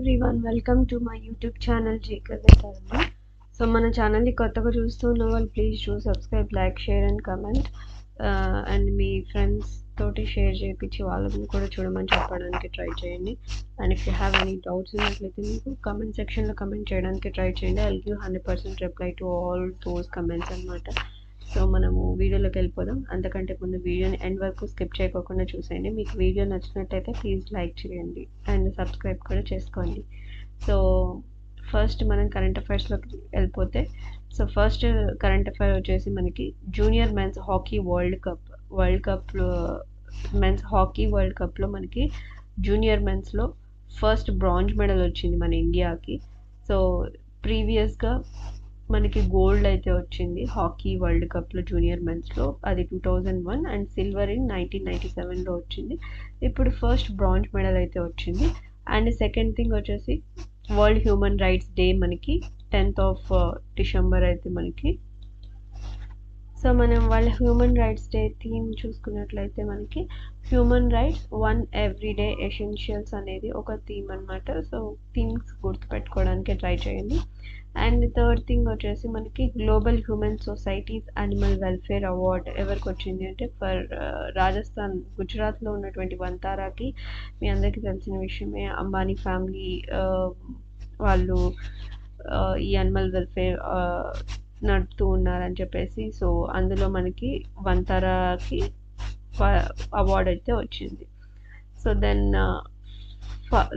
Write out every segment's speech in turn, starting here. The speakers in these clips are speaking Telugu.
Everyone, welcome to my YouTube channel జీకర్ణ. సో మన ఛానల్ని కొత్తగా చూస్తున్న వాళ్ళు please do subscribe, like, share and comment. And మీ ఫ్రెండ్స్ తోటి షేర్ చేయించి వాళ్ళని కూడా చూడమని చెప్పడానికి ట్రై చేయండి. And if you have any doubts ఉన్నట్లయితే మీకు కమెంట్ సెక్షన్లో కమెంట్ చేయడానికి ట్రై చేయండి. I give 100% reply to all those comments అనమాట. సో మనము వీడియోలోకి వెళ్ళిపోదాం. అంతకంటే ముందు వీడియోని ఎండ్ వరకు స్కిప్ చేయకుండా చూసేయండి. మీకు వీడియో నచ్చినట్టయితే ప్లీజ్ లైక్ చేయండి అండ్ సబ్స్క్రైబ్ కూడా చేసుకోండి. సో ఫస్ట్ మనం కరెంట్ అఫైర్స్లోకి వెళ్ళిపోతే, సో ఫస్ట్ కరెంట్ అఫైర్ వచ్చేసి మనకి జూనియర్ మెన్స్ హాకీ వరల్డ్ కప్లో మెన్స్ హాకీ వరల్డ్ కప్లో మనకి జూనియర్ మెన్స్లో ఫస్ట్ బ్రాంజ్ మెడల్ వచ్చింది మన ఇండియాకి. సో ప్రీవియస్గా మనకి గోల్డ్ అయితే వచ్చింది హాకీ వరల్డ్ కప్లో జూనియర్ మెన్స్లో, అది 2001, అండ్ సిల్వర్ ఇన్ 1997లో వచ్చింది. ఇప్పుడు ఫస్ట్ బ్రాంజ్ మెడల్ అయితే వచ్చింది. అండ్ సెకండ్ థింగ్ వచ్చేసి వరల్డ్ హ్యూమన్ రైట్స్ డే మనకి 10th of December అయితే మనకి. సో మనం వాళ్ళ హ్యూమన్ రైట్స్ డే థీమ్ చూసుకున్నట్లయితే మనకి హ్యూమన్ రైట్స్ 1 ఎవ్రీడే ఎసెన్షియల్స్ అనేది ఒక థీమ్ అనమాట. సో థీమ్స్ గుర్తుపెట్టుకోవడానికి ట్రై చేయండి. అండ్ థర్డ్ థింగ్ వచ్చేసి మనకి global human societies animal welfare award ఎవరికి వచ్చింది అంటే ఫర్ రాజస్థాన్, గుజరాత్లో ఉన్నటువంటి వంతారాకి. మీ అందరికీ తెలిసిన విషయమే, అంబానీ ఫ్యామిలీ వాళ్ళు ఈ యానిమల్ వెల్ఫేర్ నడుపుతూ ఉన్నారని చెప్పేసి. సో అందులో మనకి వంతారాకి అవార్డ్ అయితే వచ్చింది. So then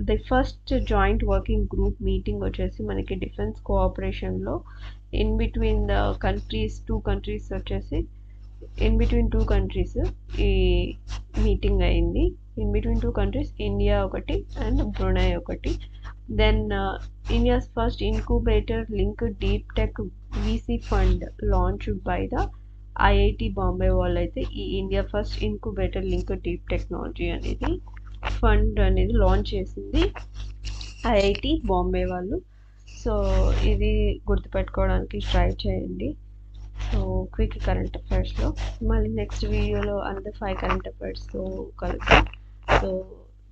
the first joint working group meeting వచ్చేసి మనకి డిఫెన్స్ కోఆపరేషన్లో in between the countries, two countries వచ్చేసి ఇన్ బిట్వీన్ టూ కంట్రీస్ ఈ మీటింగ్ అయింది. In between two countries, India ఒకటి అండ్ బ్రునై ఒకటి. Then India's first incubator link deep tech VC fund launch by the IIT Bombay వాళ్ళు అయితే ఈ India first incubator link deep technology అనేది ఫండ్ అనేది లాంచ్ చేసింది ఐఐటి బాంబే వాళ్ళు. సో ఇది గుర్తుపెట్టుకోవడానికి ట్రై చేయండి. సో క్విక్ కరెంట్ అఫైర్స్లో మళ్ళీ నెక్స్ట్ వీడియోలో అనదర్ 5 కరెంట్ అఫైర్స్తో కలుద్దాం. So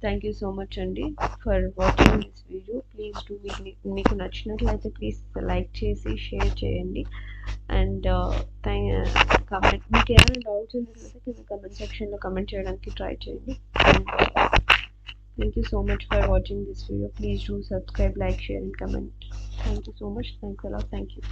thank you so much అండి for watching this video. Please do, మీకు నచ్చినట్లయితే ప్లీజ్ లైక్ చేసి షేర్ చేయండి. అండ్ కమెంట్, మీకు ఏమైనా డౌట్స్ ఉన్నట్లయితే కింద కమెంట్ సెక్షన్లో కమెంట్ చేయడానికి ట్రై చేయండి. Thank you so much for watching this video. Please do subscribe, like, share and comment. Thank you so much. Thanks a lot. Thank you.